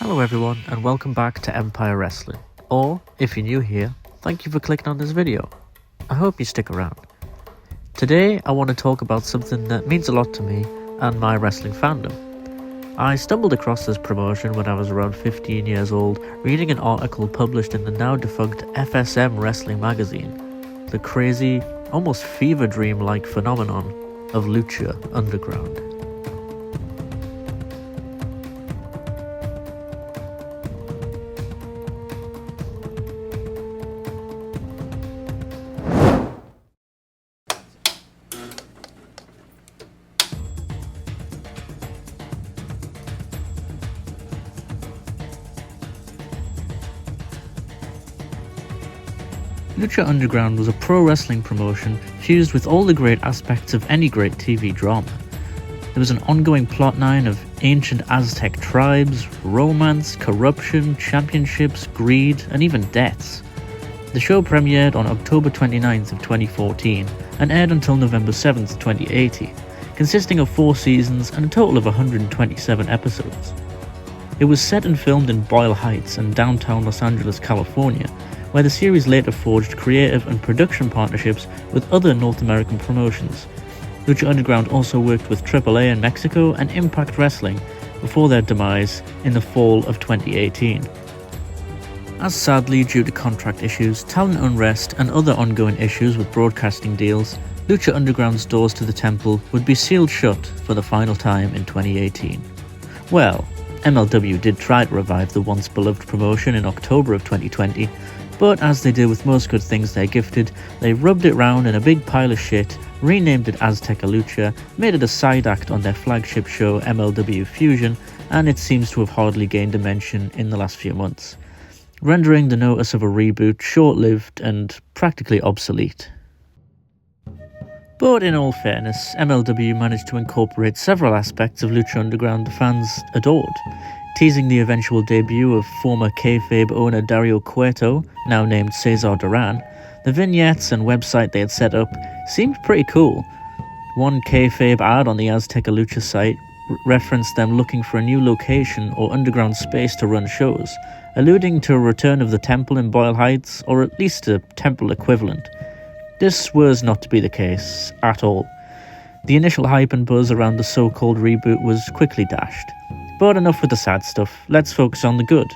Hello everyone and welcome back to Empire Wrestling. Or, if you're new here, thank you for clicking on this video. I hope you stick around. Today I want to talk about something that means a lot to me and my wrestling fandom. I stumbled across this promotion when I was around 15 years old, reading an article published in the now defunct FSM Wrestling magazine. The crazy, almost fever dream-like phenomenon of Lucha Underground. Lucha Underground was a pro wrestling promotion fused with all the great aspects of any great TV drama. There was an ongoing plotline of ancient Aztec tribes, romance, corruption, championships, greed, and even deaths. The show premiered on October 29th of 2014 and aired until November 7th, 2080, consisting of 4 seasons and a total of 127 episodes. It was set and filmed in Boyle Heights and downtown Los Angeles, California, where the series later forged creative and production partnerships with other North American promotions. Lucha Underground also worked with AAA in Mexico and Impact Wrestling before their demise in the fall of 2018. As sadly, due to contract issues, talent unrest and other ongoing issues with broadcasting deals, Lucha Underground's doors to the temple would be sealed shut for the final time in 2018. Well, MLW did try to revive the once beloved promotion in October of 2020, but as they do with most good things they're gifted, they rubbed it round in a big pile of shit, renamed it Aztec Lucha, made it a side act on their flagship show MLW Fusion, and it seems to have hardly gained a mention in the last few months, rendering the notice of a reboot short-lived and practically obsolete. But in all fairness, MLW managed to incorporate several aspects of Lucha Underground the fans adored, teasing the eventual debut of former kayfabe owner Dario Cueto, now named Cesar Duran. The vignettes and website they had set up seemed pretty cool. One kayfabe ad on the Aztec Lucha site referenced them looking for a new location or underground space to run shows, alluding to a return of the temple in Boyle Heights, or at least a temple equivalent. This was not to be the case at all. The initial hype and buzz around the so-called reboot was quickly dashed. But enough with the sad stuff, let's focus on the good.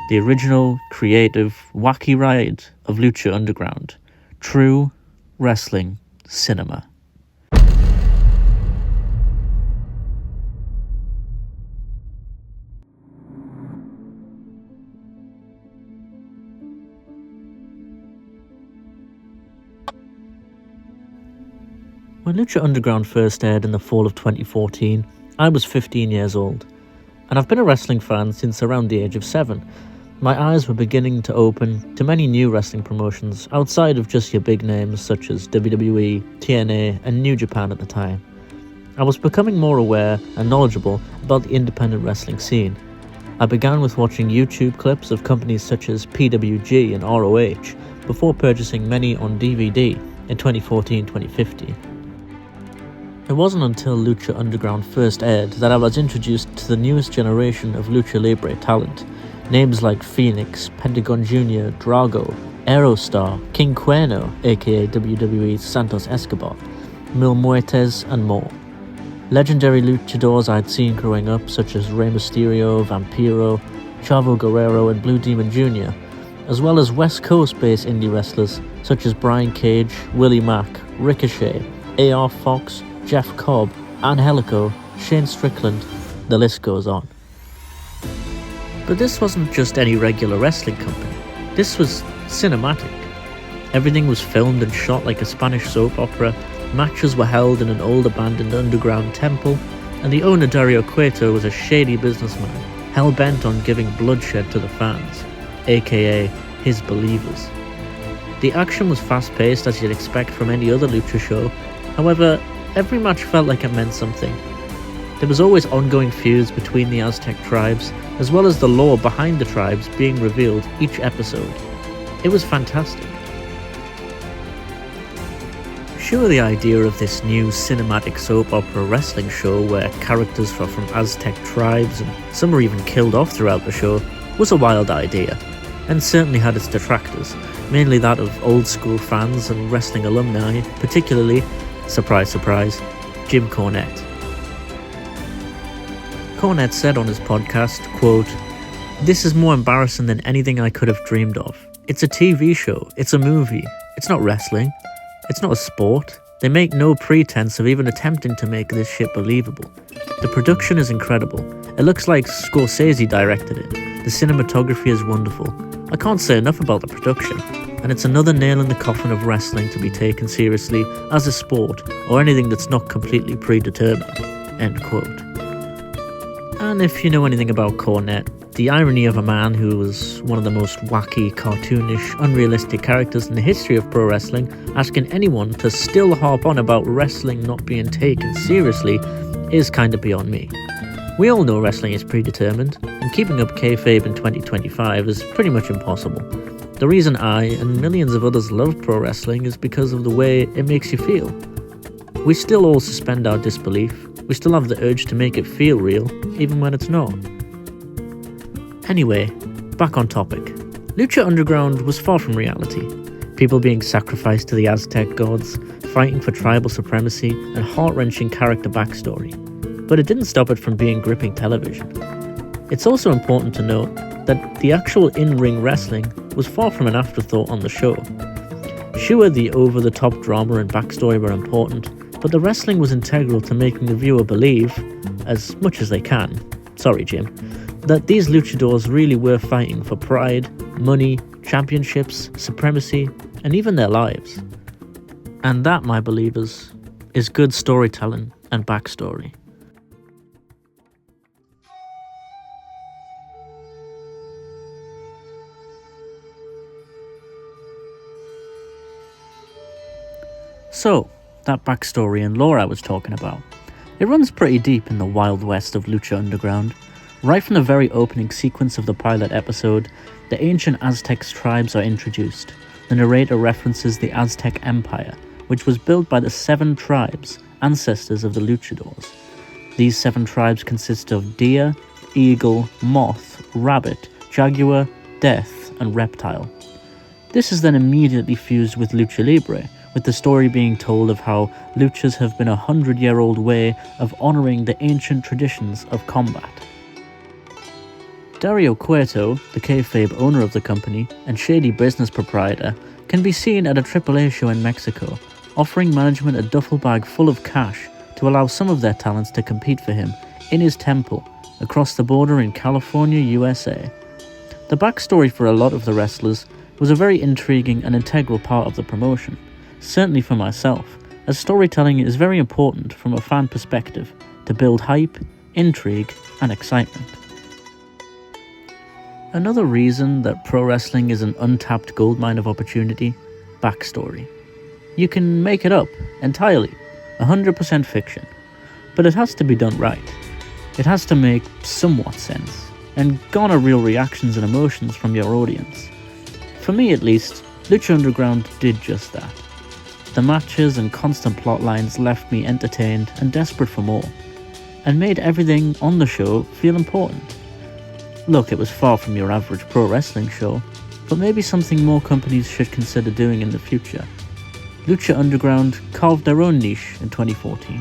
The original, creative, wacky ride of Lucha Underground. True wrestling cinema. When Lucha Underground first aired in the fall of 2014, I was 15 years old. And I've been a wrestling fan since around the age of 7. My eyes were beginning to open to many new wrestling promotions outside of just your big names such as WWE, TNA, and New Japan at the time. I was becoming more aware and knowledgeable about the independent wrestling scene. I began with watching YouTube clips of companies such as PWG and ROH before purchasing many on DVD in 2014-2015. It wasn't until Lucha Underground first aired that I was introduced to the newest generation of Lucha Libre talent. Names like Phoenix, Pentagon Jr., Drago, Aerostar, King Cuerno, aka WWE's Santos Escobar, Mil Muertes, and more. Legendary luchadors I'd seen growing up, such as Rey Mysterio, Vampiro, Chavo Guerrero, and Blue Demon Jr., as well as West Coast-based indie wrestlers such as Brian Cage, Willie Mack, Ricochet, AR Fox, Jeff Cobb, Angelico, Shane Strickland, the list goes on. But this wasn't just any regular wrestling company. This was cinematic. Everything was filmed and shot like a Spanish soap opera, matches were held in an old abandoned underground temple, and the owner Dario Cueto was a shady businessman, hell-bent on giving bloodshed to the fans, aka his believers. The action was fast-paced as you'd expect from any other lucha show, however, every match felt like it meant something. There was always ongoing feuds between the Aztec tribes, as well as the lore behind the tribes being revealed each episode. It was fantastic. Sure, the idea of this new cinematic soap opera wrestling show where characters are from Aztec tribes and some are even killed off throughout the show was a wild idea, and certainly had its detractors, mainly that of old school fans and wrestling alumni, particularly, surprise surprise, Jim Cornette. Cornette said on his podcast, quote, "This is more embarrassing than anything I could have dreamed of. It's a TV show, it's a movie, it's not wrestling. It's not a sport. They make no pretense of even attempting to make this shit believable. The production is incredible. It looks like Scorsese directed it. The cinematography is wonderful. I can't say enough about the production. And it's another nail in the coffin of wrestling to be taken seriously as a sport or anything that's not completely predetermined." End quote. And if you know anything about Cornette, the irony of a man who was one of the most wacky, cartoonish, unrealistic characters in the history of pro wrestling asking anyone to still harp on about wrestling not being taken seriously is kinda beyond me. We all know wrestling is predetermined, and keeping up kayfabe in 2025 is pretty much impossible. The reason I and millions of others love pro wrestling is because of the way it makes you feel. We still all suspend our disbelief. We still have the urge to make it feel real, even when it's not. Anyway, back on topic. Lucha Underground was far from reality. People being sacrificed to the Aztec gods, fighting for tribal supremacy, and heart-wrenching character backstory. But it didn't stop it from being gripping television. It's also important to note that the actual in-ring wrestling was far from an afterthought on the show. Sure, the over-the-top drama and backstory were important, but the wrestling was integral to making the viewer believe, as much as they can, sorry Jim, that these luchadors really were fighting for pride, money, championships, supremacy, and even their lives. And that, my believers, is good storytelling and backstory. So, that backstory and lore I was talking about, it runs pretty deep in the Wild West of Lucha Underground. Right from the very opening sequence of the pilot episode, the ancient Aztec tribes are introduced. The narrator references the Aztec Empire, which was built by the 7 tribes, ancestors of the luchadors. These 7 tribes consist of deer, eagle, moth, rabbit, jaguar, death, and reptile. This is then immediately fused with lucha libre, with the story being told of how luchas have been a 100-year-old way of honouring the ancient traditions of combat. Dario Cueto, the kayfabe owner of the company and shady business proprietor, can be seen at a AAA show in Mexico, offering management a duffel bag full of cash to allow some of their talents to compete for him in his temple across the border in California, USA. The backstory for a lot of the wrestlers was a very intriguing and integral part of the promotion, certainly for myself, as storytelling is very important from a fan perspective to build hype, intrigue, and excitement. Another reason that pro wrestling is an untapped goldmine of opportunity, backstory. You can make it up entirely, 100% fiction, but it has to be done right. It has to make somewhat sense, and garner real reactions and emotions from your audience. For me at least, Lucha Underground did just that. The matches and constant plot lines left me entertained and desperate for more, and made everything on the show feel important. Look, it was far from your average pro wrestling show, but maybe something more companies should consider doing in the future. Lucha Underground carved their own niche in 2014,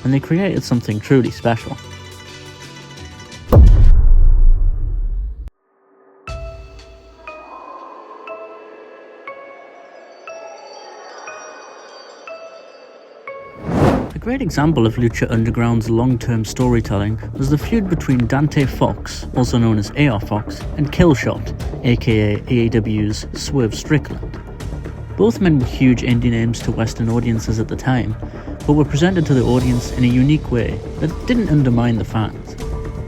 and they created something truly special. A great example of Lucha Underground's long-term storytelling was the feud between Dante Fox, also known as AR Fox, and Killshot, aka AAW's Swerve Strickland. Both men were huge indie names to Western audiences at the time, but were presented to the audience in a unique way that didn't undermine the fans.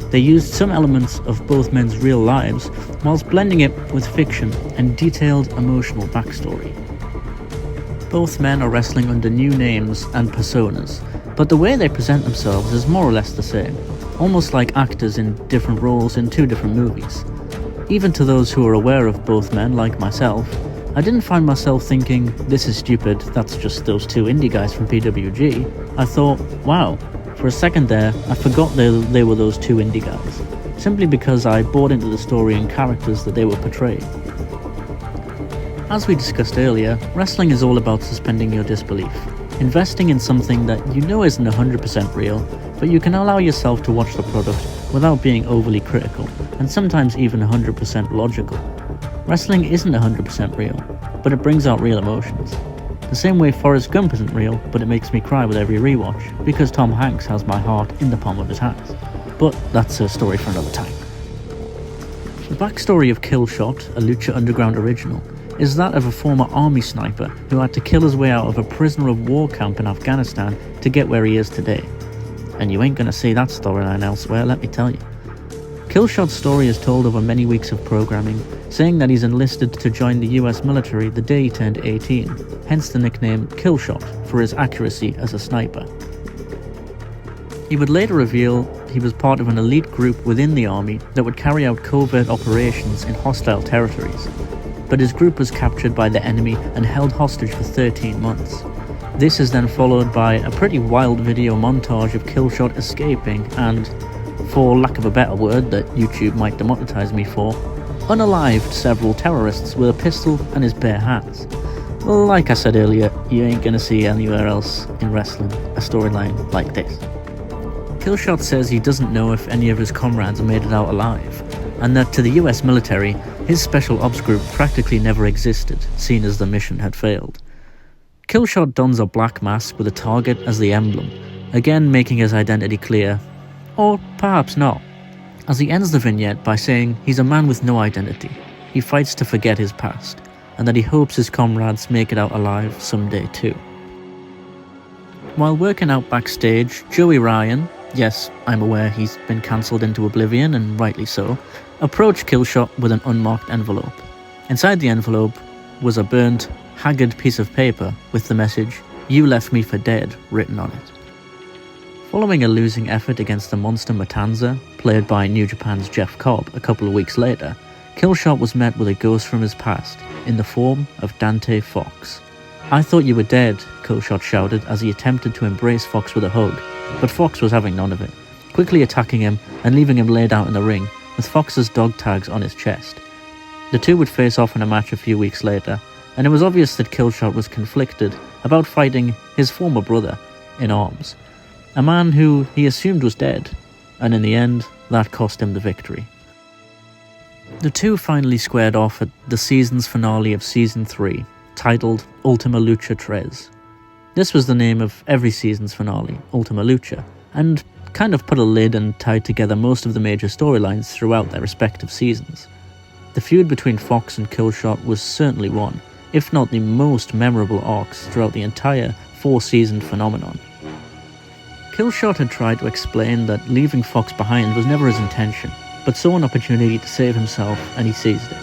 They used some elements of both men's real lives, whilst blending it with fiction and detailed emotional backstory. Both men are wrestling under new names and personas, but the way they present themselves is more or less the same, almost like actors in different roles in 2 different movies. Even to those who are aware of both men, like myself, I didn't find myself thinking, this is stupid, that's just those two indie guys from PWG. I thought, wow, for a second there, I forgot they were those two indie guys, simply because I bought into the story and characters that they were portraying. As we discussed earlier, wrestling is all about suspending your disbelief, investing in something that you know isn't 100% real, but you can allow yourself to watch the product without being overly critical, and sometimes even 100% logical. Wrestling isn't 100% real, but it brings out real emotions. The same way Forrest Gump isn't real, but it makes me cry with every rewatch, because Tom Hanks has my heart in the palm of his hands. But that's a story for another time. The backstory of Killshot, a Lucha Underground original, is that of a former army sniper who had to kill his way out of a prisoner of war camp in Afghanistan to get where he is today. And you ain't gonna see that storyline elsewhere, let me tell you. Killshot's story is told over many weeks of programming, saying that he's enlisted to join the US military the day he turned 18, hence the nickname Killshot for his accuracy as a sniper. He would later reveal he was part of an elite group within the army that would carry out covert operations in hostile territories, but his group was captured by the enemy and held hostage for 13 months. This is then followed by a pretty wild video montage of Killshot escaping and, for lack of a better word that YouTube might demonetize me for, unalived several terrorists with a pistol and his bare hands. Like I said earlier, you ain't gonna see anywhere else in wrestling a storyline like this. Killshot says he doesn't know if any of his comrades made it out alive, and that to the US military, his special ops group practically never existed, seeing as the mission had failed. Killshot dons a black mask with a target as the emblem, again making his identity clear, or perhaps not, as he ends the vignette by saying he's a man with no identity, he fights to forget his past, and that he hopes his comrades make it out alive someday too. While working out backstage, Joey Ryan, yes, I'm aware he's been cancelled into oblivion, and rightly so, approached Killshot with an unmarked envelope. Inside the envelope was a burnt, haggard piece of paper with the message, "You left me for dead," written on it. Following a losing effort against the Monster Matanza, played by New Japan's Jeff Cobb a couple of weeks later, Killshot was met with a ghost from his past, in the form of Dante Fox. "I thought you were dead," Killshot shouted as he attempted to embrace Fox with a hug, but Fox was having none of it, quickly attacking him and leaving him laid out in the ring, with Fox's dog tags on his chest. The two would face off in a match a few weeks later, and it was obvious that Killshot was conflicted about fighting his former brother in arms, a man who he assumed was dead, and in the end, that cost him the victory. The two finally squared off at the season's finale of Season 3, titled Ultima Lucha Tres. This was the name of every season's finale, Ultima Lucha, and kind of put a lid and tied together most of the major storylines throughout their respective seasons. The feud between Fox and Killshot was certainly one, if not the most memorable arcs throughout the entire 4-season phenomenon. Killshot had tried to explain that leaving Fox behind was never his intention, but saw an opportunity to save himself and he seized it,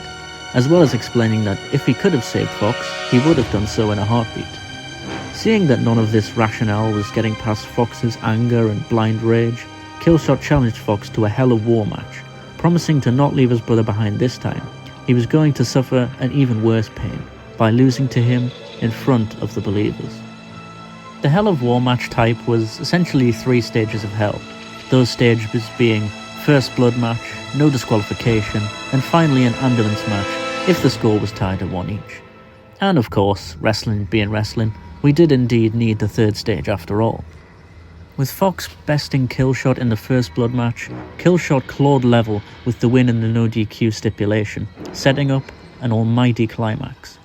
as well as explaining that if he could have saved Fox, he would have done so in a heartbeat. Seeing that none of this rationale was getting past Fox's anger and blind rage, Killshot challenged Fox to a Hell of War match, promising to not leave his brother behind this time. He was going to suffer an even worse pain by losing to him in front of the believers. The Hell of War match type was essentially 3 stages of hell, those stages being first blood match, no disqualification, and finally an ambulance match if the score was tied at 1 each. And of course, wrestling being wrestling, we did indeed need the 3rd stage after all. With Fox besting Killshot in the first blood match, Killshot clawed level with the win in the no DQ stipulation, setting up an almighty climax.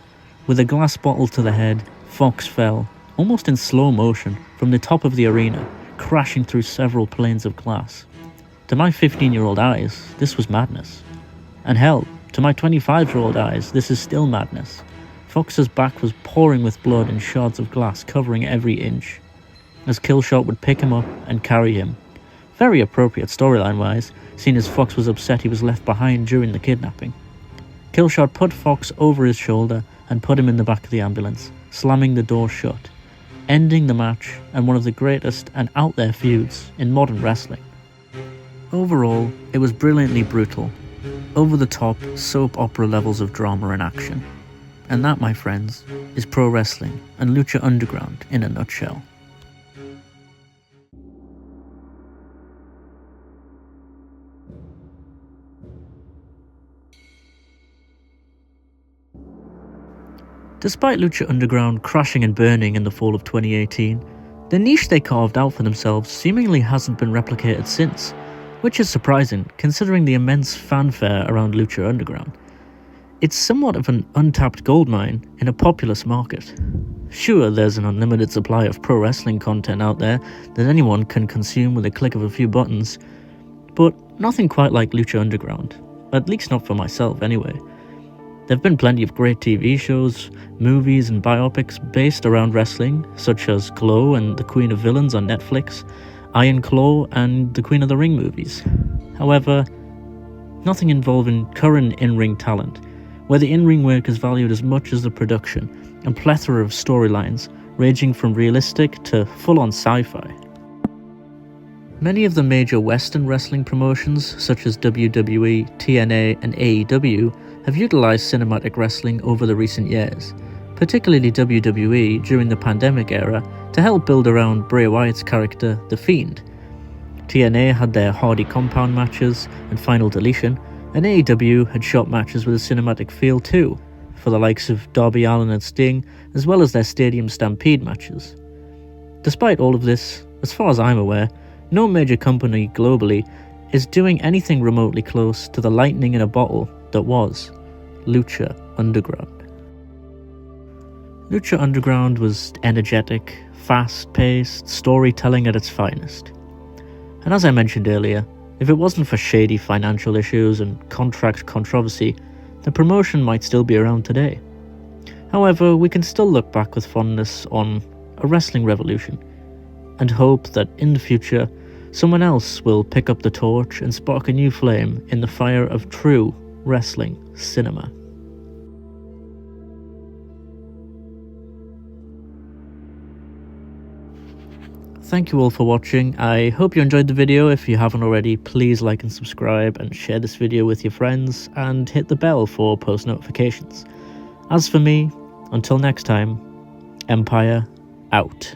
With a glass bottle to the head, Fox fell, almost in slow motion, from the top of the arena, crashing through several planes of glass. To my 15-year-old eyes, this was madness. And hell, to my 25-year-old eyes, this is still madness. Fox's back was pouring with blood and shards of glass covering every inch, as Killshot would pick him up and carry him. Very appropriate storyline-wise, seeing as Fox was upset he was left behind during the kidnapping. Killshot put Fox over his shoulder and put him in the back of the ambulance, slamming the door shut, ending the match and one of the greatest and out there feuds in modern wrestling. Overall, it was brilliantly brutal, over the top soap opera levels of drama and action. And that, my friends, is pro wrestling and Lucha Underground in a nutshell. Despite Lucha Underground crashing and burning in the fall of 2018, the niche they carved out for themselves seemingly hasn't been replicated since, which is surprising considering the immense fanfare around Lucha Underground. It's somewhat of an untapped goldmine in a populous market. Sure, there's an unlimited supply of pro wrestling content out there that anyone can consume with a click of a few buttons, but nothing quite like Lucha Underground, at least not for myself anyway. There have been plenty of great TV shows, movies and biopics based around wrestling, such as Glow and The Queen of Villains on Netflix, Iron Claw and the Queen of the Ring movies. However, nothing involving current in-ring talent, where the in-ring work is valued as much as the production, and plethora of storylines ranging from realistic to full-on sci-fi. Many of the major Western wrestling promotions, such as WWE, TNA and AEW, have utilised cinematic wrestling over the recent years, particularly WWE during the pandemic era, to help build around Bray Wyatt's character, The Fiend. TNA had their Hardy Compound matches and Final Deletion, and AEW had shot matches with a cinematic feel too, for the likes of Darby Allin and Sting, as well as their Stadium Stampede matches. Despite all of this, as far as I'm aware, no major company globally is doing anything remotely close to the lightning in a bottle that was Lucha Underground. Lucha Underground was energetic, fast-paced, storytelling at its finest. And as I mentioned earlier, if it wasn't for shady financial issues and contract controversy, the promotion might still be around today. However, we can still look back with fondness on a wrestling revolution, and hope that in the future, someone else will pick up the torch and spark a new flame in the fire of true wrestling cinema. Thank you all for watching. I hope you enjoyed the video. If you haven't already, please like and subscribe and share this video with your friends and hit the bell for post notifications. As for me, until next time, Empire out.